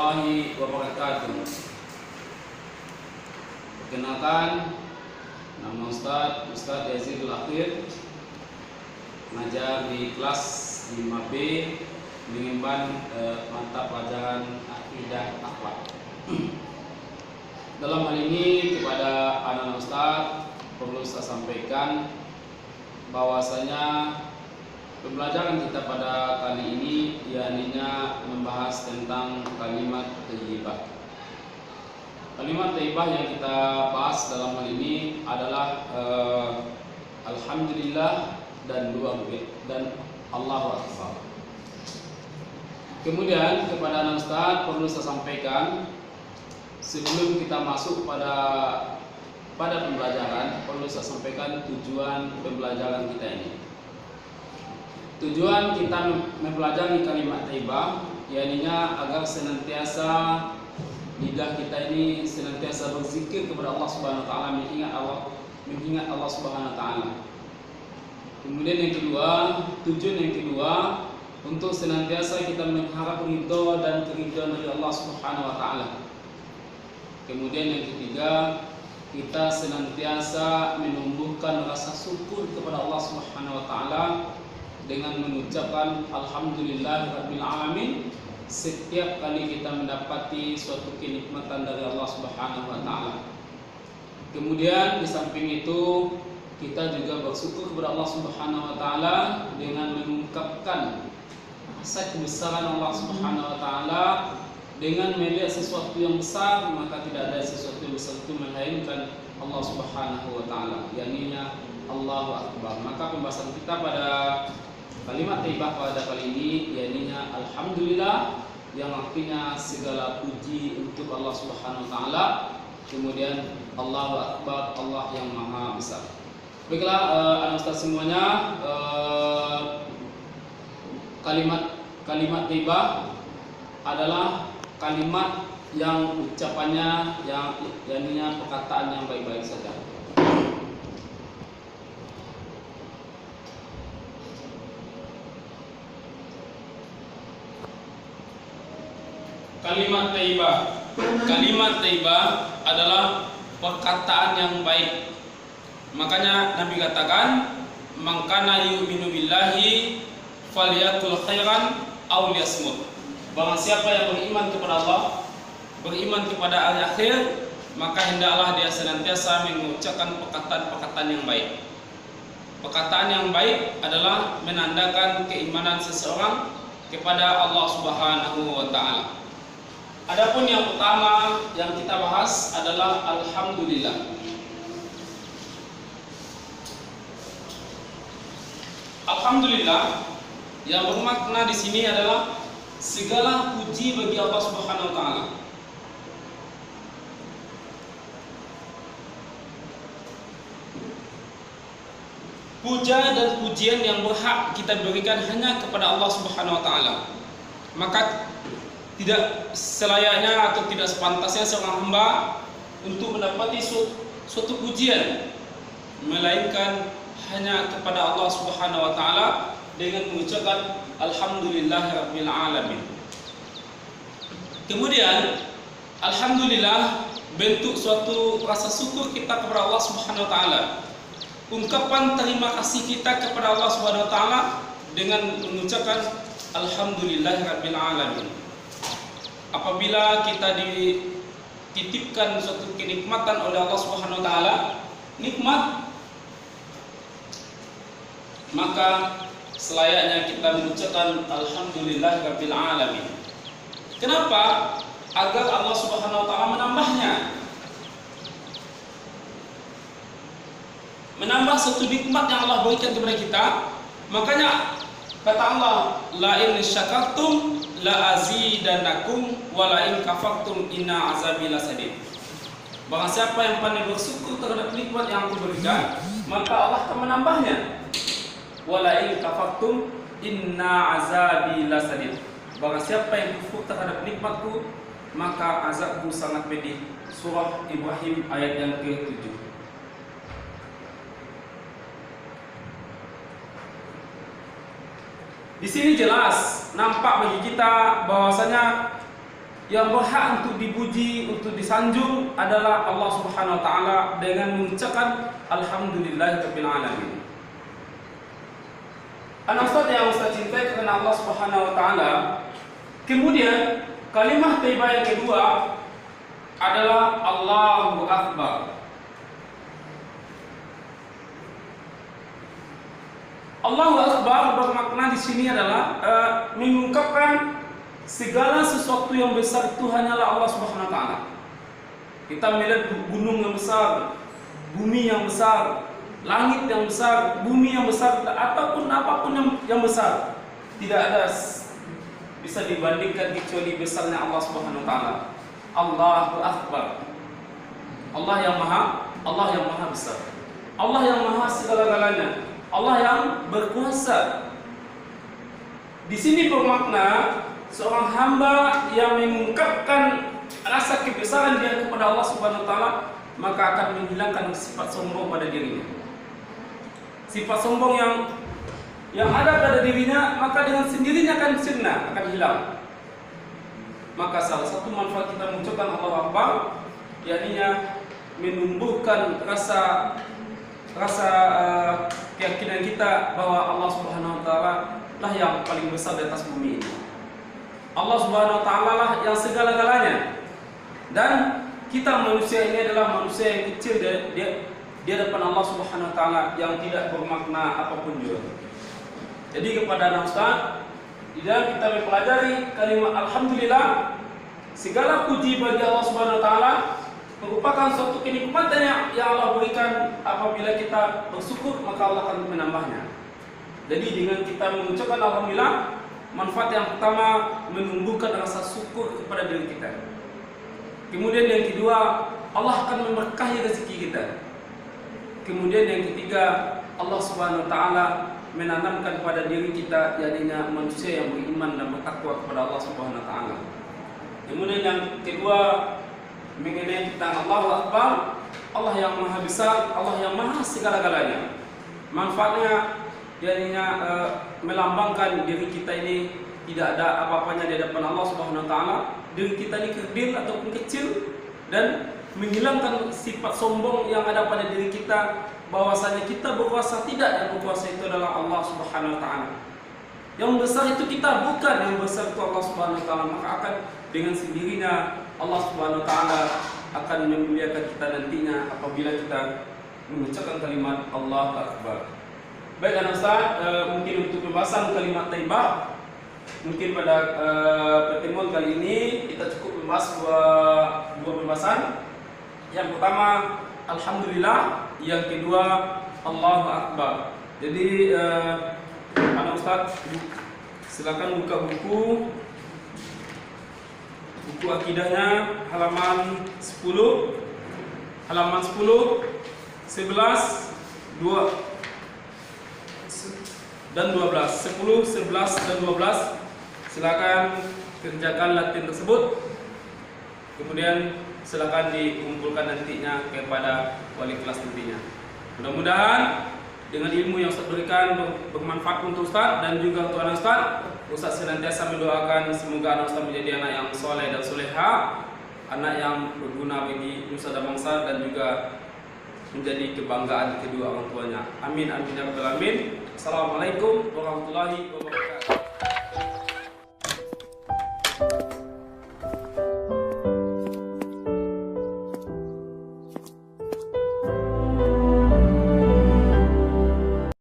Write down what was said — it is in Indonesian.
warahmatullahi wabarakatuh. Perkenalkan, nama Ustadz Yazidul Akhir, mengajar di kelas 5B, mengemban mata pelajaran akidah akhlak. Dalam hal ini kepada anak Ustadz perlu saya sampaikan bahwasanya pembelajaran kita pada kali ini yakninya membahas tentang kalimat thayyibah. Kalimat thayyibah yang kita bahas dalam hal ini adalah alhamdulillah dan Allahu akbar. Kemudian kepada anak Ustaz perlu saya sampaikan sebelum kita masuk pada pembelajaran, perlu saya sampaikan tujuan pembelajaran kita ini. Tujuan kita mempelajari kalimat thayyibah yakninya agar senantiasa lidah kita ini senantiasa berzikir kepada Allah Subhanahu wa taala, mengingat Allah Subhanahu wa taala. Kemudian yang kedua, tujuan yang kedua untuk senantiasa kita mengharap ridho dan keridhaan dari Allah Subhanahu wa taala. Kemudian yang ketiga, kita senantiasa menumbuhkan rasa syukur kepada Allah Subhanahu wa taala dengan mengucapkan alhamdulillahirabbil alamin setiap kali kita mendapati suatu kenikmatan dari Allah Subhanahu wa taala. Kemudian di samping itu kita juga bersyukur kepada Allah Subhanahu wa taala dengan mengungkapkan rasa kebesaran Allah Subhanahu wa taala. Dengan melihat sesuatu yang besar, maka tidak ada sesuatu yang besar itu melainkan Allah Subhanahu wa taala, yakninya Allahu akbar. Maka pembahasan kita pada kalimat thayyibah pada kali ini yakninya alhamdulillah, yang artinya segala puji untuk Allah Subhanahu wa taala. Kemudian Allahu akbar, Allah yang maha besar. Baiklah anak ustaz semuanya, kalimat thayyibah adalah kalimat yang ucapannya yakninya perkataan yang baik-baik saja. Kalimat thayyibah adalah perkataan yang baik. Makanya Nabi katakan, "Man kana yu'minu billahi falyaqul khairan aw liyasmut." Barang siapa yang beriman kepada Allah, beriman kepada hari akhir, maka hendaklah dia senantiasa mengucapkan perkataan-perkataan yang baik. Perkataan yang baik adalah menandakan keimanan seseorang kepada Allah Subhanahu wa taala. Adapun yang pertama yang kita bahas adalah alhamdulillah. Alhamdulillah yang bermakna di sini adalah segala puji bagi Allah Subhanahu wa taala. Puja dan pujian yang berhak kita berikan hanya kepada Allah Subhanahu wa taala. Maka tidak selayaknya atau tidak sepantasnya seorang hamba untuk mendapati suatu pujian melainkan hanya kepada Allah Subhanahu wa taala dengan mengucapkan alhamdulillahirabbil alamin. Kemudian alhamdulillah bentuk suatu rasa syukur kita kepada Allah Subhanahu wa taala. Ungkapan terima kasih kita kepada Allah Subhanahu wa taala dengan mengucapkan alhamdulillahirabbil alamin. Apabila kita dititipkan suatu kenikmatan oleh Allah Subhanahu wa taala, nikmat, maka selayaknya kita mengucapkan alhamdulillahirabbil alamin. Kenapa? Agar Allah Subhanahu wa taala menambahnya. Menambah suatu nikmat yang Allah berikan kepada kita. Makanya kata Allah, la in syakartum la azidannakum wa la in kafartum inna azabi lasadid. Barang siapa yang pandai bersyukur terhadap nikmat yang aku berikan, maka Allah akan menambahnya. Wa la in kafartum inna azabi lasadid. Barang siapa yang kufur terhadap nikmatku, maka azabku sangat pedih. Surah Ibrahim ayat yang ke-7. Di sini jelas nampak bagi kita bahwasanya yang berhak untuk dipuji, untuk disanjung adalah Allah Subhanahu wa taala dengan mengucapkan alhamdulillahirabbil alamin. Anak Ustaz yang Ustaz cintai karena Allah Subhanahu wa taala. Kemudian kalimat thayyibah yang kedua adalah Allahu Akbar. Allahu Akbar bermakna di sini adalah mengungkapkan segala sesuatu yang besar itu hanyalah Allah Subhanahu wa taala. Kita melihat gunung yang besar, bumi yang besar, langit yang besar, bumi yang besar, ataupun apapun yang besar, tidak ada bisa dibandingkan kecuali besarnya Allah Subhanahu wa taala. Allahu Akbar. Allah yang maha besar. Allah yang maha segala-galanya. Allah yang berkuasa. Di sini bermakna seorang hamba yang mengungkapkan rasa kebesaran dia kepada Allah Subhanahu wa taala, maka akan menghilangkan sifat sombong pada dirinya. Sifat sombong yang ada pada dirinya, maka dengan sendirinya akan sirna, akan hilang. Maka salah satu manfaat kita mengucapkan Allahu Akbar, yakni menumbuhkan rasa keyakinan kita bahwa Allah Subhanahu wa taala lah yang paling besar di atas bumi ini. Allah Subhanahu wa taala lah yang segala-galanya. Dan kita manusia ini adalah manusia yang kecil di hadapan Allah Subhanahu wa taala yang tidak bermakna apapun juga. Jadi kepada anak Ustaz, di dalam kita mempelajari kalimat alhamdulillah, segala puji bagi Allah Subhanahu wa taala merupakan suatu kenikmatan yang Allah berikan. Apabila kita bersyukur, maka Allah akan menambahnya. Jadi dengan kita mengucapkan alhamdulillah, manfaat yang pertama menumbuhkan rasa syukur kepada diri kita. Kemudian yang kedua, Allah akan memberkahi rezeki kita. Kemudian yang ketiga, Allah Subhanahu wa taala menanamkan pada diri kita jadinya manusia yang beriman dan bertakwa kepada Allah Subhanahu wa taala. Kemudian yang kedua, mengenai tentang Allahu Akbar, Allah yang maha besar, Allah yang maha segala-galanya. Manfaatnya jadinya melambangkan diri kita ini tidak ada apa-apanya di hadapan Allah Subhanahu wa taala. Diri kita ini kerdil ataupun kecil, dan menghilangkan sifat sombong yang ada pada diri kita, bahwasanya kita berkuasa. Tidak, yang berkuasa itu adalah Allah Subhanahu wa taala. Yang besar itu kita, bukan yang besar itu Allah Subhanahu wa taala. Maka akan dengan sendirinya Allah Subhanahu wa taala akan memuliakan kita nantinya apabila kita mengucapkan kalimat Allahu Akbar. Baik anak Ustaz, mungkin untuk pembahasan kalimat thayyibah, mungkin pada pertemuan kali ini kita cukup membahas dua pembahasan. Yang pertama alhamdulillah, yang kedua Allahu Akbar. Jadi anak Ustaz silakan buka buku akidahnya halaman 10, 11, 2 dan 12. 10, 11 dan 12. Silakan kerjakan latihan tersebut. Kemudian silakan dikumpulkan nantinya kepada wali kelas nantinya. Mudah-mudahan dengan ilmu yang Ustaz berikan bermanfaat untuk Ustaz dan juga untuk anak Ustaz. Ustaz senantiasa mendoakan semoga anak Ustaz menjadi anak yang soleh dan soleha, anak yang berguna bagi nusa dan bangsa, dan juga menjadi kebanggaan kedua orang tuanya. Amin amin ya rabbal alamin. Assalamualaikum warahmatullahi wabarakatuh.